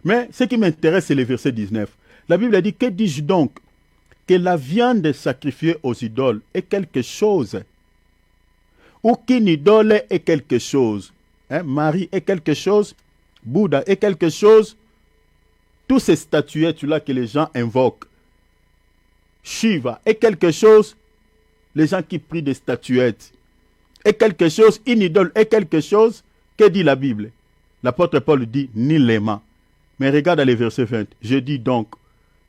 Mais ce qui m'intéresse, c'est le verset 19. La Bible a dit, que dis-je donc? Que la viande sacrifiée aux idoles est quelque chose, ou qu'une idole est quelque chose. Marie est quelque chose, Bouddha est quelque chose. Tous ces statuettes-là que les gens invoquent, Shiva est quelque chose, les gens qui prient des statuettes, est quelque chose, une idole est quelque chose. Que dit la Bible? L'apôtre Paul dit, ni l'aimant. Mais regarde les versets 20. Je dis donc,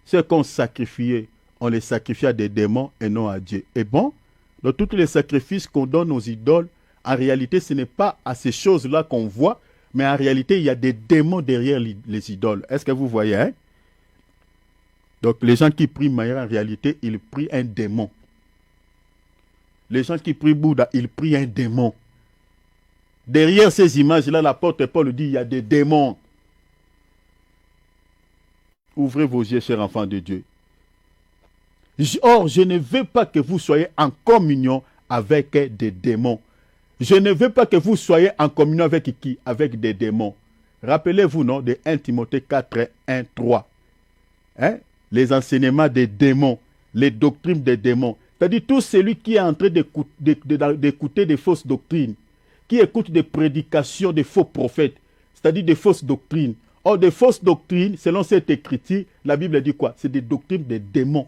ceux qu'on sacrifiait, on les sacrifiait à des démons et non à Dieu. Et bon, dans tous les sacrifices qu'on donne aux idoles, en réalité, ce n'est pas à ces choses-là qu'on voit, mais en réalité, il y a des démons derrière les idoles. Est-ce que vous voyez, hein? Donc, les gens qui prient Maya, en réalité, ils prient un démon. Les gens qui prient Bouddha, ils prient un démon. Derrière ces images-là, l'apôtre Paul dit, il y a des démons. Ouvrez vos yeux, chers enfants de Dieu. Or, je ne veux pas que vous soyez en communion avec des démons. Je ne veux pas que vous soyez en communion avec qui? Avec des démons. Rappelez-vous, non, de 1 Timothée 4, 1, 3. Les enseignements des démons, les doctrines des démons. C'est-à-dire tout celui qui est en train d'écouter des fausses doctrines, qui écoute des prédications de faux prophètes, c'est-à-dire des fausses doctrines. Or, des fausses doctrines, selon cette écriture, la Bible dit quoi? C'est des doctrines des démons.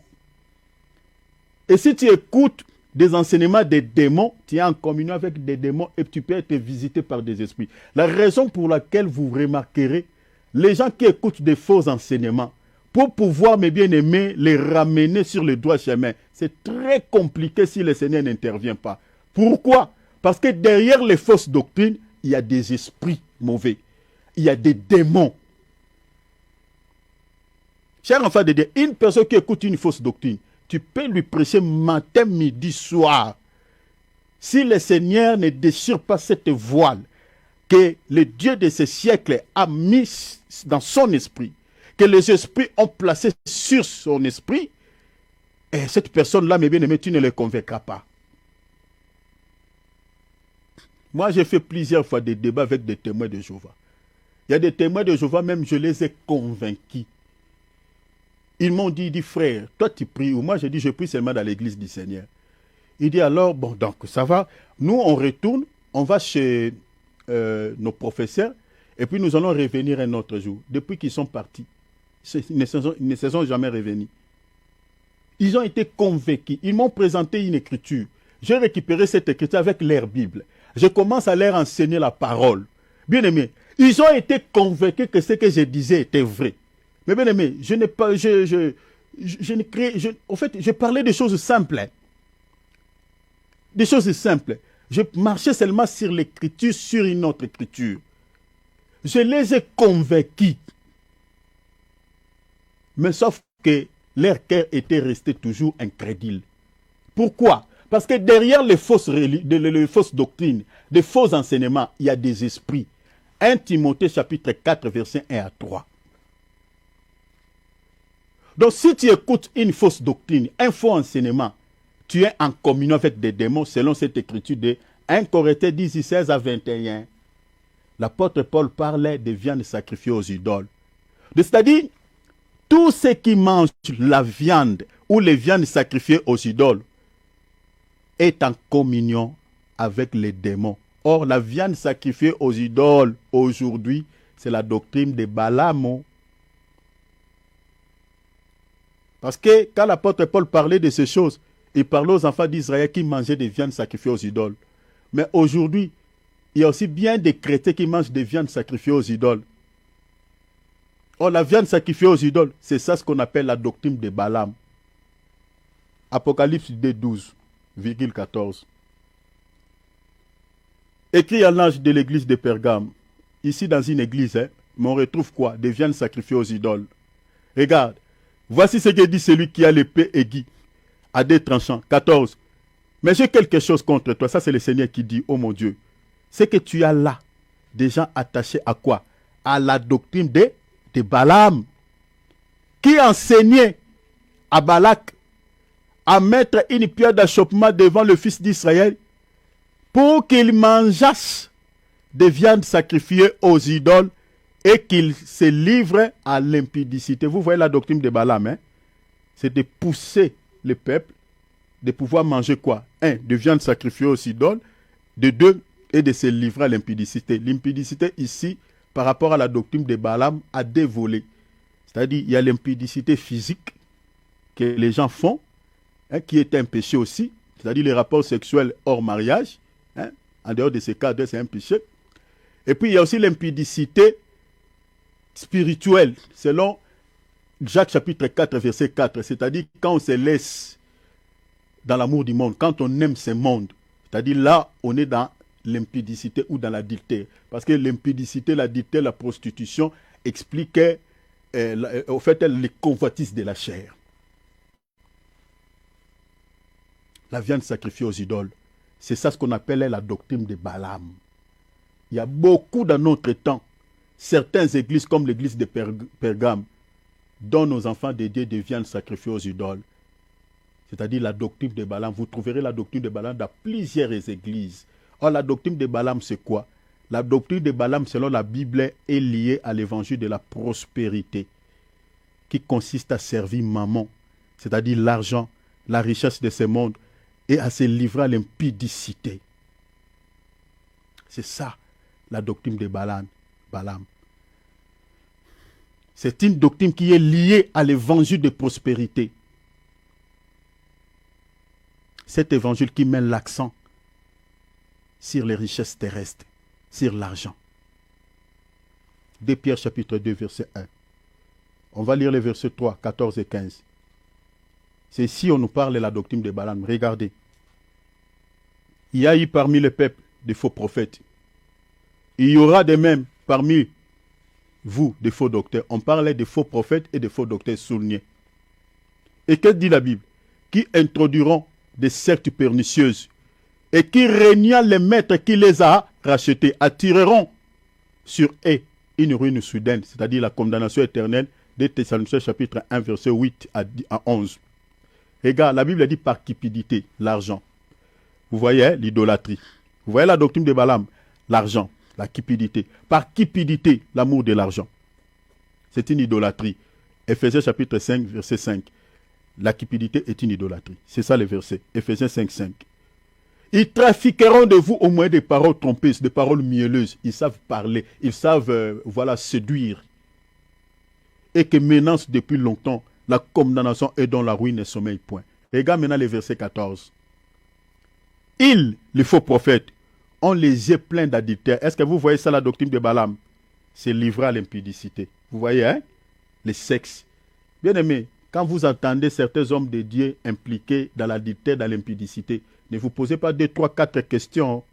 Et si tu écoutes des enseignements des démons, tu es en communion avec des démons et tu peux être visité par des esprits. La raison pour laquelle vous remarquerez, les gens qui écoutent des faux enseignements, pour pouvoir, mes bien-aimés, les ramener sur le droit chemin, c'est très compliqué si le Seigneur n'intervient pas. Pourquoi? Parce que derrière les fausses doctrines, il y a des esprits mauvais. Il y a des démons. Cher enfant de Dieu, une personne qui écoute une fausse doctrine, tu peux lui prêcher matin, midi, soir. Si le Seigneur ne déchire pas cette voile que le Dieu de ce siècle a mis dans son esprit, que les esprits ont placé sur son esprit, et cette personne-là, mes bien-aimés, tu ne le convaincras pas. Moi, j'ai fait plusieurs fois des débats avec des témoins de Jéhovah. Il y a des témoins de Jéhovah, même je les ai convaincus. Ils m'ont dit, frère, toi tu pries, ou moi j'ai dit, je prie seulement dans l'église du Seigneur. Il dit alors, bon, donc ça va, nous on retourne, on va chez nos professeurs, et puis nous allons revenir un autre jour. Depuis qu'ils sont partis, ils ne se sont jamais revenus. Ils ont été convaincus, ils m'ont présenté une écriture. J'ai récupéré cette écriture avec leur Bible. Je commence à leur enseigner la parole. Bien aimé, ils ont été convaincus que ce que je disais était vrai. Mais bien aimé, je n'ai pas, en fait, je parlais des choses simples. Des choses simples. Je marchais seulement sur l'écriture, sur une autre écriture. Je les ai convaincus. Mais sauf que leur cœur était resté toujours incrédule. Pourquoi? Parce que derrière les fausses doctrines, les faux enseignements, il y a des esprits. 1 Timothée chapitre 4, verset 1 à 3. Donc si tu écoutes une fausse doctrine, un faux enseignement, tu es en communion avec des démons selon cette écriture de 1 Corinthiens 10, 16 à 21. L'apôtre Paul parlait de viande sacrifiée aux idoles. C'est-à-dire, tous ceux qui mangent la viande ou les viandes sacrifiées aux idoles est en communion avec les démons. Or, la viande sacrifiée aux idoles aujourd'hui, c'est la doctrine de Balaam. Parce que quand l'apôtre Paul parlait de ces choses, il parlait aux enfants d'Israël qui mangeaient des viandes sacrifiées aux idoles. Mais aujourd'hui, il y a aussi bien des chrétiens qui mangent des viandes sacrifiées aux idoles. Or, la viande sacrifiée aux idoles, c'est ça ce qu'on appelle la doctrine de Balaam. Apocalypse 12, 14. Écrit à l'ange de l'église de Pergame, ici dans une église, mais on retrouve quoi? Des viandes sacrifiées aux idoles. Regarde, voici ce que dit celui qui a l'épée aiguë à deux tranchants. 14. Mais j'ai quelque chose contre toi. Ça, c'est le Seigneur qui dit, oh mon Dieu, c'est que tu as là des gens attachés à quoi? À la doctrine de Balaam, qui enseignait à Balak à mettre une pierre d'achoppement devant le fils d'Israël pour qu'il mangeasse des viandes sacrifiées aux idoles et qu'ils se livrent à l'impudicité. Vous voyez la doctrine de Balaam, hein? C'est de pousser le peuple de pouvoir manger quoi? Un, de viande sacrifiée aux idoles. De deux, et de se livrer à l'impudicité. L'impudicité ici, par rapport à la doctrine de Balaam, a deux volets. C'est-à-dire, il y a l'impudicité physique que les gens font, hein, qui est un péché aussi. C'est-à-dire les rapports sexuels hors mariage. Hein, en dehors de ces cas, c'est un péché. Et puis, il y a aussi l'impudicité spirituelle, selon Jacques chapitre 4, verset 4. C'est-à-dire, quand on se laisse dans l'amour du monde, quand on aime ce monde, c'est-à-dire là, on est dans l'impudicité ou dans l'adultère. Parce que l'impudicité, l'adultère, la prostitution explique au fait les convoitises de la chair. La viande sacrifiée aux idoles. C'est ça ce qu'on appelle la doctrine de Balaam. Il y a beaucoup dans notre temps, certaines églises comme l'église de Pergame, donnent aux enfants dédiés de viande sacrifiée aux idoles. C'est-à-dire la doctrine de Balaam. Vous trouverez la doctrine de Balaam dans plusieurs églises. Or, la doctrine de Balaam, c'est quoi? La doctrine de Balaam, selon la Bible, est liée à l'évangile de la prospérité, qui consiste à servir maman, c'est-à-dire l'argent, la richesse de ce monde, et à se livrer à l'impudicité. C'est ça, la doctrine de Balaam. C'est une doctrine qui est liée à l'évangile de prospérité. Cet évangile qui met l'accent sur les richesses terrestres, sur l'argent. 2 Pierre chapitre 2, verset 1. On va lire les versets 3, 14 et 15. C'est ici on nous parle de la doctrine de Balaam. Regardez. Il y a eu parmi le peuple des faux prophètes. Il y aura de même parmi vous des faux docteurs. On parlait des faux prophètes et des faux docteurs soulignés. Et que dit la Bible? Qui introduiront des sectes pernicieuses et qui, régnant les maîtres qui les a rachetés, attireront sur eux une ruine soudaine, c'est-à-dire la condamnation éternelle de Thessaloniciens chapitre 1, verset 8 à 11. Regarde, la Bible dit par cupidité, l'argent. Vous voyez l'idolâtrie. Vous voyez la doctrine de Balaam, l'argent, la cupidité. Par cupidité, l'amour de l'argent. C'est une idolâtrie. Éphésiens chapitre 5, verset 5. La cupidité est une idolâtrie. C'est ça le verset. Éphésiens 5, 5. Ils trafiqueront de vous au moins des paroles trompeuses, des paroles mielleuses. Ils savent parler, ils savent séduire. Et que menacent depuis longtemps la condamnation et dont la ruine et sommeil point. Regarde maintenant le verset 14. Ils, les faux prophètes, ont les yeux pleins d'adultère. Est-ce que vous voyez ça, la doctrine de Balaam? C'est livré à l'impudicité. Vous voyez, hein? Les sexes. Bien aimé, quand vous entendez certains hommes de Dieu impliqués dans l'adultère, dans l'impudicité, ne vous posez pas 2, 3, 4 questions.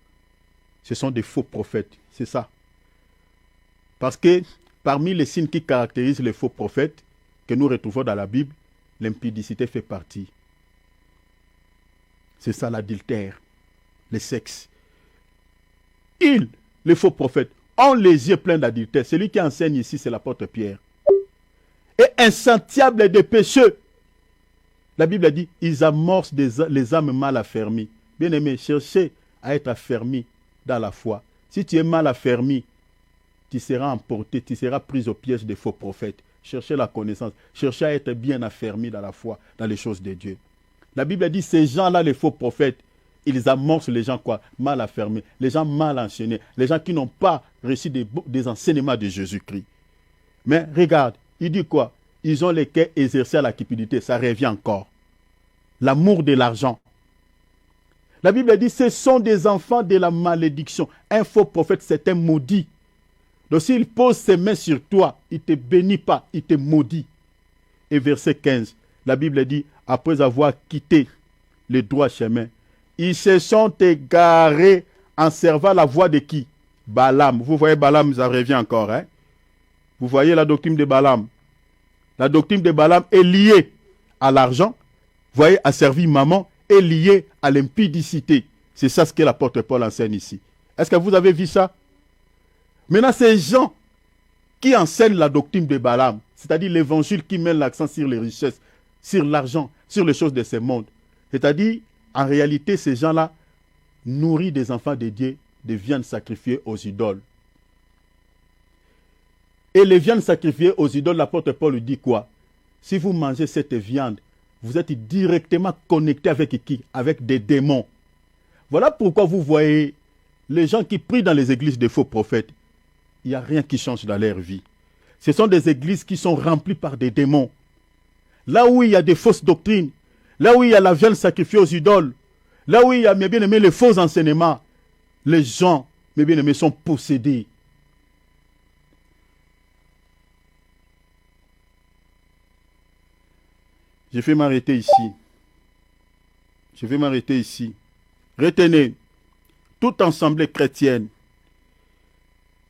Ce sont des faux prophètes. C'est ça. Parce que parmi les signes qui caractérisent les faux prophètes que nous retrouvons dans la Bible, l'impudicité fait partie. C'est ça l'adultère, les sexes. Ils, les faux prophètes, ont les yeux pleins d'adultère. Celui qui enseigne ici, c'est l'apôtre Pierre. Et insatiable de pécheux. La Bible a dit, ils amorcent les âmes mal affermies. Bien-aimé, cherchez à être affermi dans la foi. Si tu es mal affermi, tu seras emporté, tu seras pris au piège des faux prophètes. Cherchez la connaissance, cherchez à être bien affermi dans la foi, dans les choses de Dieu. La Bible a dit, ces gens-là, les faux prophètes, ils amorcent les gens quoi? Mal affermés, les gens mal enseignés, les gens qui n'ont pas reçu des enseignements de Jésus-Christ. Mais regarde, il dit quoi? Ils ont les cœurs exercés à la cupidité, ça revient encore. L'amour de l'argent. La Bible dit, ce sont des enfants de la malédiction. Un faux prophète, c'est un maudit. Donc s'il pose ses mains sur toi, il ne te bénit pas, il te maudit. Et verset 15, la Bible dit, après avoir quitté le droit chemin, ils se sont égarés en servant la voix de qui? Balaam. Vous voyez Balaam, ça revient encore. Hein? Vous voyez la doctrine de Balaam. La doctrine de Balaam est liée à l'argent. Vous voyez, à servir maman, est liée à l'impudicité. C'est ça ce que l'apôtre Paul enseigne ici. Est-ce que vous avez vu ça? Maintenant, ces gens qui enseignent la doctrine de Balaam, c'est-à-dire l'évangile qui met l'accent sur les richesses, sur l'argent, sur les choses de ce monde. C'est-à-dire, en réalité, ces gens-là nourrissent des enfants de Dieu de viande sacrifiée aux idoles. Et les viandes sacrifiées aux idoles, l'apôtre Paul dit quoi? Si vous mangez cette viande, vous êtes directement connecté avec qui? Avec des démons. Voilà pourquoi vous voyez les gens qui prient dans les églises des faux prophètes. Il n'y a rien qui change dans leur vie. Ce sont des églises qui sont remplies par des démons. Là où il y a des fausses doctrines, là où il y a la viande sacrifiée aux idoles, là où il y a, mes bien-aimés, les faux enseignements, les gens, mes bien-aimés, sont possédés. Je vais m'arrêter ici. Je vais m'arrêter ici. Retenez, toute assemblée chrétienne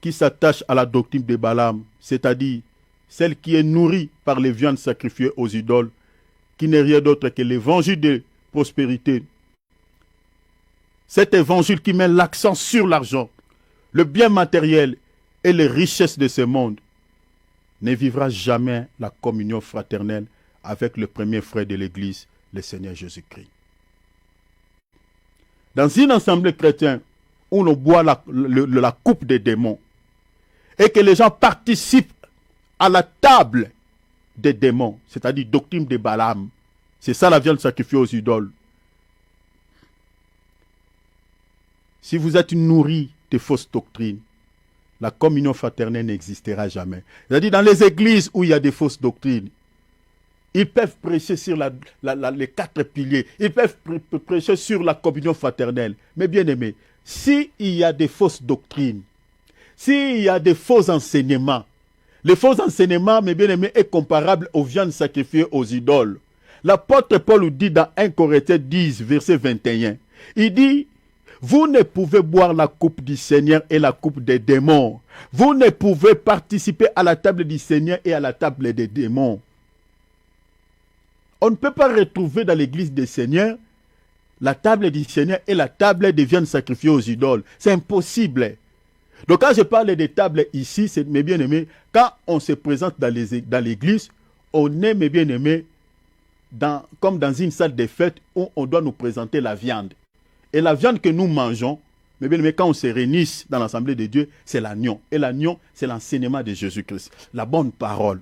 qui s'attache à la doctrine de Balaam, c'est-à-dire celle qui est nourrie par les viandes sacrifiées aux idoles, qui n'est rien d'autre que l'évangile de prospérité. Cet évangile qui met l'accent sur l'argent, le bien matériel et les richesses de ce monde, ne vivra jamais la communion fraternelle avec le premier frère de l'Église, le Seigneur Jésus-Christ. Dans une assemblée chrétienne où l'on boit la coupe des démons et que les gens participent à la table des démons, c'est-à-dire doctrine de Balaam, c'est ça la viande sacrifiée aux idoles. Si vous êtes nourri de fausses doctrines, la communion fraternelle n'existera jamais. C'est-à-dire dans les églises où il y a des fausses doctrines, ils peuvent prêcher sur les 4 piliers. Ils peuvent prêcher sur la communion fraternelle. Mais bien aimé, s'il y a des fausses doctrines, s'il y a des faux enseignements, les faux enseignements, mes bien-aimés, est comparable aux viandes sacrifiées aux idoles. L'apôtre Paul dit dans 1 Corinthiens 10, verset 21, il dit, vous ne pouvez boire la coupe du Seigneur et la coupe des démons. Vous ne pouvez participer à la table du Seigneur et à la table des démons. On ne peut pas retrouver dans l'église du Seigneur la table du Seigneur et la table des viandes sacrifiées aux idoles. C'est impossible. Donc quand je parle des tables ici, c'est mes bien-aimés, quand on se présente dans l'église, on est, mes bien-aimés, comme dans une salle de fête où on doit nous présenter la viande. Et la viande que nous mangeons, mes bien-aimés, quand on se réunit dans l'assemblée de Dieu, c'est l'agneau. Et l'agneau, c'est l'enseignement de Jésus-Christ, la bonne parole.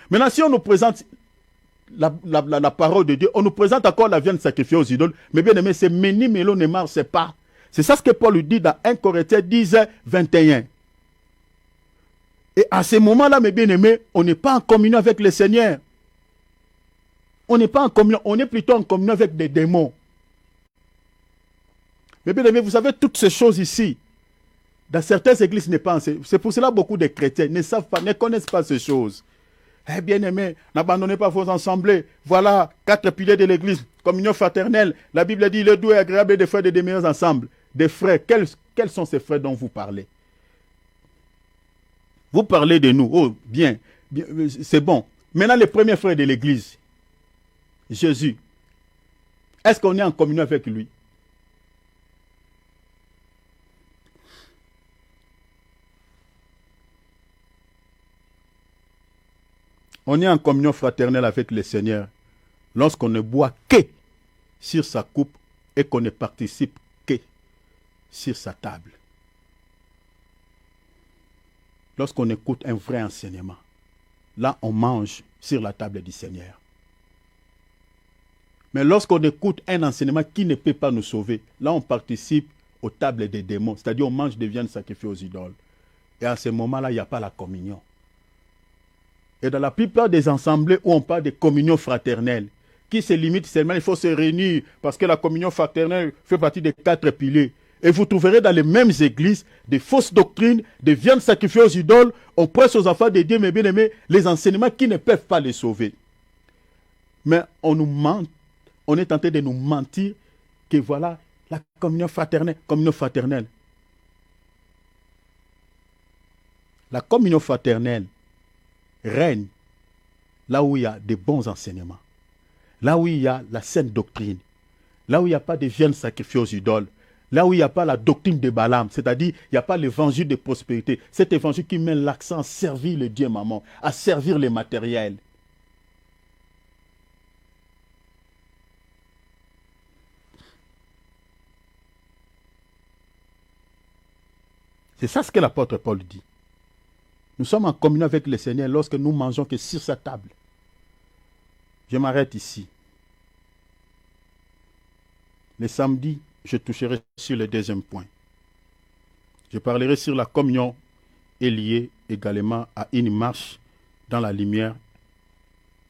Maintenant, si on nous présente la parole de Dieu, on nous présente encore la viande sacrifiée aux idoles, mais bien aimé, c'est meni melo ne marche pas. C'est ça ce que Paul dit dans 1 Corinthiens 10, 21. Et à ce moment-là, mes bien-aimés, on n'est pas en communion avec le Seigneur. On n'est pas en communion, on est plutôt en communion avec des démons. Mais bien aimés, vous savez, toutes ces choses ici, dans certaines églises, n'est pas enseigné. C'est pour cela que beaucoup de chrétiens ne savent pas, ne connaissent pas ces choses. Eh bien aimé, n'abandonnez pas vos assemblées. Voilà, 4 piliers de l'église. Communion fraternelle. La Bible dit, le doux et agréable des frères de demeurer ensemble. Des frères, quels sont ces frères dont vous parlez? Vous parlez de nous. Oh, bien c'est bon. Maintenant, les premiers frères de l'église. Jésus. Est-ce qu'on est en communion avec lui? On est en communion fraternelle avec le Seigneur lorsqu'on ne boit que sur sa coupe et qu'on ne participe que sur sa table. Lorsqu'on écoute un vrai enseignement, là on mange sur la table du Seigneur. Mais lorsqu'on écoute un enseignement qui ne peut pas nous sauver, là on participe aux tables des démons, c'est-à-dire on mange des viandes sacrifiées aux idoles. Et à ce moment-là, il n'y a pas la communion. Et dans la plupart des assemblées où on parle de communion fraternelle, qui se limite seulement, il faut se réunir parce que la communion fraternelle fait partie des 4 piliers. Et vous trouverez dans les mêmes églises des fausses doctrines, des viandes sacrifiées aux idoles, on presse aux enfants de Dieu, mes bien-aimés, les enseignements qui ne peuvent pas les sauver. Mais on nous ment, on est tenté de nous mentir que voilà la communion fraternelle, communion fraternelle. La communion fraternelle règne là où il y a des bons enseignements, là où il y a la saine doctrine, là où il n'y a pas de viande sacrifiée aux idoles, là où il n'y a pas la doctrine de Balaam, c'est-à-dire il n'y a pas l'évangile de prospérité, cet évangile qui met l'accent à servir le Dieu maman, à servir les matériels. C'est ça ce que l'apôtre Paul dit. Nous sommes en communion avec le Seigneur lorsque nous mangeons que sur sa table. Je m'arrête ici. Le samedi, je toucherai sur le deuxième point. Je parlerai sur la communion est liée également à une marche dans la lumière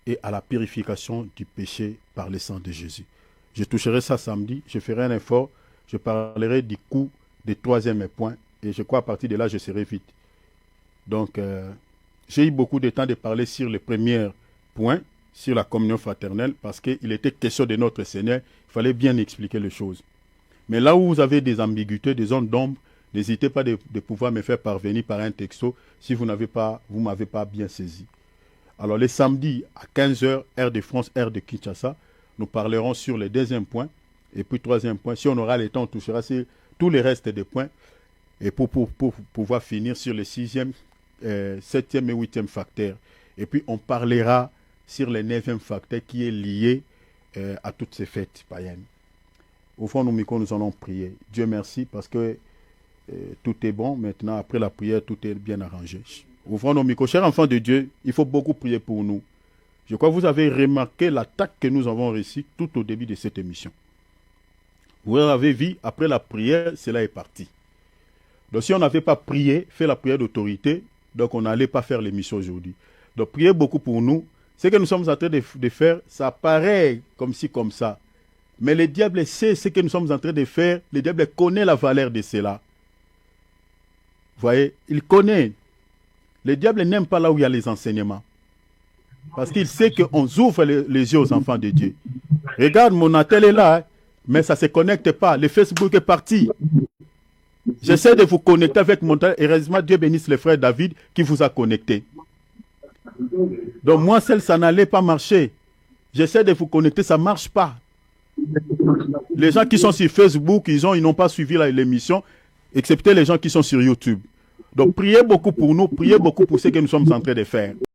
et à la purification du péché par le sang de Jésus. Je toucherai ça samedi, je ferai un effort, je parlerai du coup des troisième point et je crois à partir de là, je serai vite. Donc, j'ai eu beaucoup de temps de parler sur le premier point, sur la communion fraternelle, parce qu'il était question de notre Seigneur, il fallait bien expliquer les choses. Mais là où vous avez des ambiguïtés, des zones d'ombre, n'hésitez pas de pouvoir me faire parvenir par un texto si vous m'avez pas bien saisi. Alors, les samedis à 15h, heure de France, heure de Kinshasa, nous parlerons sur le deuxième point. Et puis, troisième point, si on aura le temps, on touchera sur tous les restes des points. Et pour pouvoir finir sur le sixième, septième et huitième facteur. Et puis, on parlera sur le neuvième facteur qui est lié à toutes ces fêtes païennes. Au fond, nous allons prier. Dieu merci parce que tout est bon. Maintenant, après la prière, tout est bien arrangé. Ouvrons nos micros. Chers enfants de Dieu, il faut beaucoup prier pour nous. Je crois que vous avez remarqué l'attaque que nous avons réussi tout au début de cette émission. Vous avez vu, après la prière, cela est parti. Donc si on n'avait pas prié, fait la prière d'autorité, donc on n'allait pas faire l'émission aujourd'hui. Donc priez beaucoup pour nous. Ce que nous sommes en train de faire, ça paraît comme ci, comme ça. Mais le diable sait ce que nous sommes en train de faire. Le diable connaît la valeur de cela. Vous voyez, il connaît. Le diable n'aime pas là où il y a les enseignements. Parce qu'il sait qu'on ouvre les yeux aux enfants de Dieu. Regarde, mon attel est là, hein, mais ça ne se connecte pas. Le Facebook est parti. J'essaie de vous connecter avec mon tel. Heureusement, Dieu bénisse le frère David qui vous a connecté. Donc moi, seul, ça n'allait pas marcher. J'essaie de vous connecter, ça ne marche pas. Les gens qui sont sur Facebook, ils n'ont pas suivi l'émission, excepté les gens qui sont sur YouTube. Donc priez beaucoup pour nous, priez beaucoup pour ce que nous sommes en train de faire.